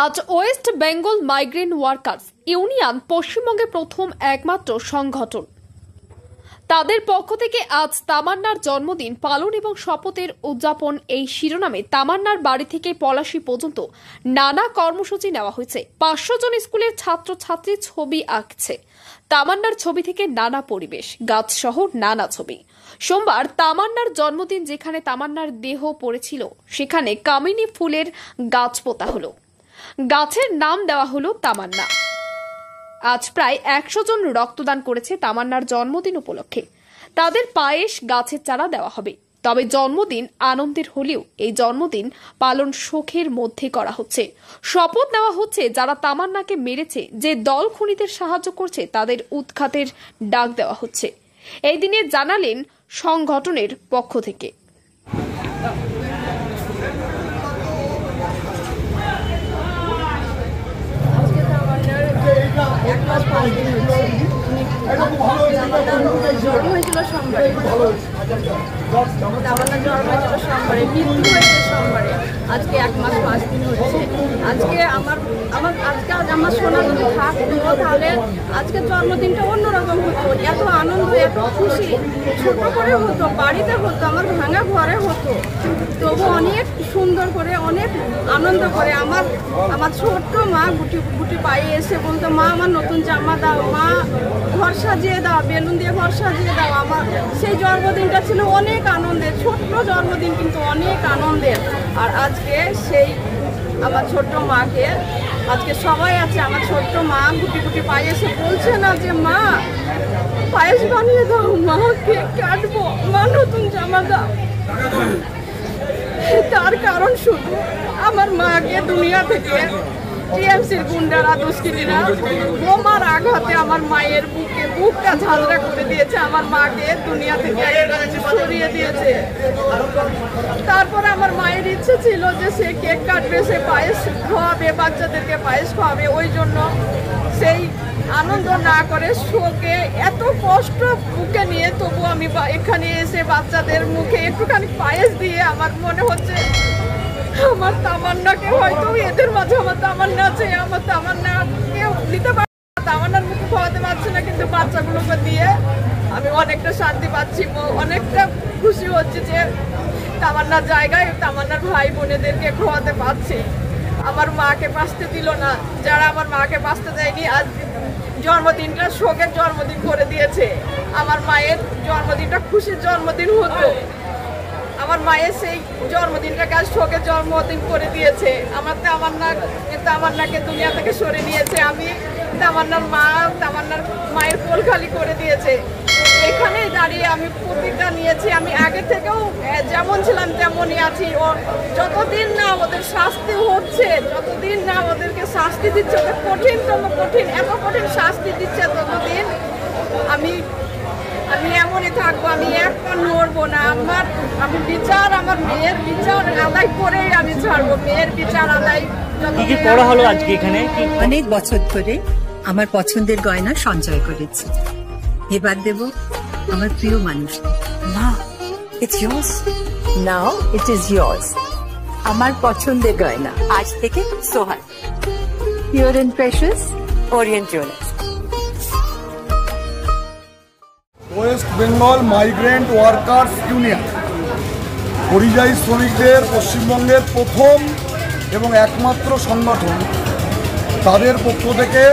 আজ West Bengal migrant workers union পশ্চিমবঙ্গের প্রথম একমাত্র সংগঠন। তাদের পক্ষ থেকে আজ তামান্নার জন্মদিন পালন এবং শপথের উদযাপন এই শিরোনামে তামান্নার বাড়ি থেকে পলাশী পর্যন্ত নানা কর্মসূচি নেওয়া হয়েছে। 500 জন স্কুলের ছাত্রছাত্রী ছবি আঁকছে। তামান্নার ছবি থেকে নানা পরিবেশ, গাছ সহ নানা ছবি। সোমবার তামান্নার জন্মদিন, যেখানে তামান্নার দেহ পড়েছিল সেখানে কামিনী ফুলের গাছ পোতা হলো। গাছের নাম দেওয়া হলো তামান্না। আজ প্রায় 100 জন রক্তদান করেছে তামান্নার জন্মদিন উপলক্ষে। তাদের পায়েস, গাছের চারা দেওয়া হবে। তবে জন্মদিন আনন্দের হলেও এই জন্মদিন পালন শোকের মধ্যে করা হচ্ছে। শপথ নেওয়া হচ্ছে যারা তামান্নাকে মেরেছে, যে দল খুনিদের সাহায্য করছে তাদের উৎখাতের ডাক দেওয়া হচ্ছে। এই দিনে জানালেন সংগঠনের পক্ষ থেকে। জন্ম হয়েছিল সোমবারে, তামান্নার জন্ম হয়েছিল সোমবারে, মৃত্যু হয়েছে সোমবারে। আজকে 1 মাস 5 দিন হচ্ছে। আজকে আমার সোনা যদি থাকতো তাহলে আজকে জন্মদিনটা অন্যরকম হতো। এত আনন্দ, এত খুশি, ছোট করে হতো, বাড়িতে হতো, আমার ভাঙা ঘরে হতো। তবু অনেক সুন্দর করে, অনেক আনন্দ করে আমার ছোট্ট মা গুটি পায়ে এসে বলতো, মা আমার নতুন জামা দাও, মা ঘর সাজিয়ে দাও, বেলুন দিয়ে ঘর সাজিয়ে দাও। আমার সেই জন্মদিনটা ছিল অনেক আনন্দের, ছোট্ট জন্মদিন কিন্তু অনেক আনন্দের। আর আজকে সেই আমার ছোট্ট মাকে, আজকে সবাই আছে, আমার ছোট্ট মা গুটি পায়ে এসে বলছে না যে মা পায়েস বানিয়ে দাও, মা কেক কাটবো, মা নতুন জামা দাও। তার কারণ শুধু আমার মাকে দুনিয়া থেকে টিএমসির গুন্ডারা, দুষ্কৃতীরা বোমার আঘাতে আমার মায়ের বুকটা ঝাঁঝরা করে দিয়েছে। আমার মাকে দুনিয়া থেকে সরিয়ে দিয়েছে। তারপরে আমার মায়ের ইচ্ছে ছিল যে সে কেক কাটবে, সে পায়েস খাওয়াবে, বাচ্চাদেরকে পায়েস খাওয়াবে। ওই জন্য সেই আনন্দ না করে শোকে এত কষ্ট বুকে নিয়ে তবু আমি এখানে এসে বাচ্চাদের মুখে একটুখানি পায়েস দিয়ে আমার মনে হচ্ছে আমার তামান্নাকে, হয়তো এদের মাঝে আমার তামান্না আছে, আমার তামান্নাকেও দিতে পারছি না, তামান্নার মুখে খাওয়াতে পারছি না, কিন্তু বাচ্চাগুলোকে দিয়ে আমি অনেকটা শান্তি পাচ্ছি, অনেকটা খুশি হচ্ছে যে তামান্নার জায়গায় তামান্নার ভাই বোনেদেরকে খাওয়াতে পারছি। আমার মাকে বাঁচতে দিল না, যারা আমার মাকে বাঁচতে দেয়নি, আজ জন্মদিনটা শোকের জন্মদিন করে দিয়েছে। আমার মায়ের জন্মদিনটা খুশির জন্মদিন হতো, আমার মায়ের সেই জন্মদিনটাকে আজ শোকের জন্মদিন করে দিয়েছে। আমার তামান্নাকে দুনিয়া থেকে সরে নিয়েছে। আমি তামান্নার মায়ের কোল খালি করে দিয়েছে। এখানে দাঁড়িয়ে আমি প্রতিজ্ঞা নিয়েছি, আমি আগে থেকেও যেমন ছিলাম তেমনই আছি। ও যতদিন না ওদের শাস্তি হচ্ছে, যতদিন না ওদেরকে শাস্তি দিচ্ছে, ওদের এত কঠিন শাস্তি দিচ্ছে, ততদিন আমি এমনই থাকবো। আমি একটা নড়বো না। আমি বিচার, আমার মেয়ের বিচার আদায় করেই আমি ছাড়বো। মেয়ের বিচার আদায় কি পড়া হলো আজকে এখানে? অনেক বছর ধরে আমার পছন্দের গয়না সঞ্চয় করেছি, এবার দেব আমার প্রিয় মানুষ। মা, it's yours. Now it is yours. আমার পছন্দের গয়না আজ থেকে Sohan, pure and precious, orient jewellers. West Bengal migrant workers union পরিযায়ী শ্রমিকদের পশ্চিমবঙ্গের প্রথম এবং একমাত্র সংগঠন। তাদের পক্ষ থেকে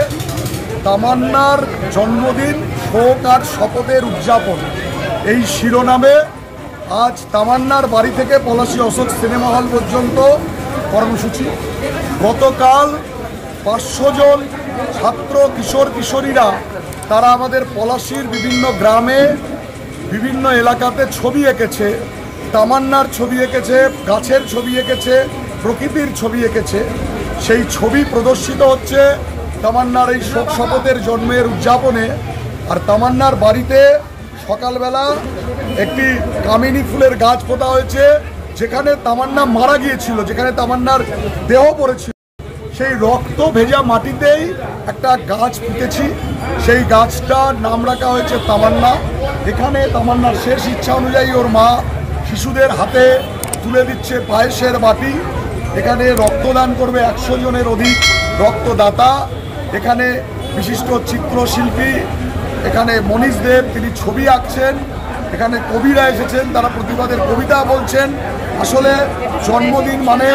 তামান্নার জন্মদিন, শোক আর শপথের উদযাপন এই শিরোনামে আজ তামান্নার বাড়ি থেকে পলাশী অশোক সিনেমা হল পর্যন্ত কর্মসূচি। গতকাল 500 জন ছাত্র, কিশোর কিশোরীরা তারা আমাদের পলাশীর বিভিন্ন গ্রামে, বিভিন্ন এলাকাতে ছবি এঁকেছে। তামান্নার ছবি এঁকেছে, গাছের ছবি এঁকেছে, প্রকৃতির ছবি এঁকেছে। সেই ছবি প্রদর্শিত হচ্ছে তামান্নার এই শোক শপথের জন্মের উদযাপনে। আর তামান্নার বাড়িতে সকালবেলা একটি কামিনী ফুলের গাছ পোতা হয়েছে, যেখানে তামান্না মারা গিয়েছিল, যেখানে তামান্নার দেহ পড়েছিল। সেই রক্ত ভেজা মাটিতেই একটা গাছ পুঁতেছি। সেই গাছটার নাম রাখা হয়েছে তামান্না। এখানে তামান্নার শেষ ইচ্ছা অনুযায়ী ওর মা শিশুদের হাতে তুলে দিচ্ছে পায়েসের বাটি। এখানে রক্তদান করবে 100 জনের অধিক রক্তদাতা। এখানে বিশিষ্ট চিত্রশিল্পী, এখানে মনীষ দেব, তিনি ছবি আঁকছেন। এখানে কবিরা এসেছেন, তারা প্রতিবাদের কবিতা বলছেন। আসলে জন্মদিন মানে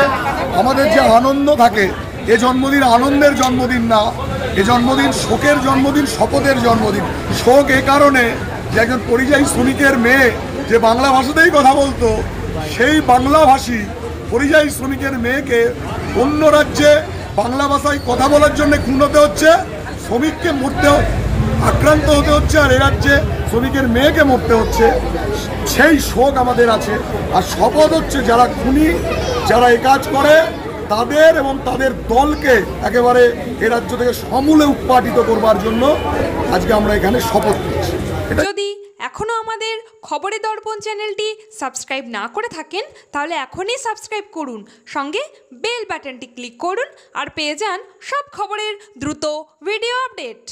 আমাদের যে আনন্দ থাকে, এ জন্মদিন আনন্দের জন্মদিন না, এ জন্মদিন শোকের জন্মদিন, শপথের জন্মদিন। শোক এ কারণে যে একজন পরিযায়ী শ্রমিকের মেয়ে যে বাংলা ভাষাতেই কথা বলতো, সেই বাংলাভাষী পরিযায়ী শ্রমিকের মেয়েকে অন্য রাজ্যে বাংলা ভাষায় কথা বলার জন্য খুন হতে হচ্ছে, শ্রমিককে মরতে আক্রান্ত হতে হচ্ছে, আর এ রাজ্যে শ্রমিকের মেয়েকে মরতে হচ্ছে। সেই শোক আমাদের আছে। আর শপথ হচ্ছে যারা খুনি, যারা এই কাজ করে, তাদের এবং তাদের দলকে একেবারে এ রাজ্য থেকে সমূলে উৎপাটিত করবার জন্য আজকে আমরা এখানে শপথ নিচ্ছি। যদি এখনও আমাদের খবরের দর্পণ চ্যানেলটি সাবস্ক্রাইব না করে থাকেন তাহলে এখনই সাবস্ক্রাইব করুন, সঙ্গে বেল বাটনটি ক্লিক করুন আর পেয়ে যান সব খবরের দ্রুত ভিডিও আপডেট।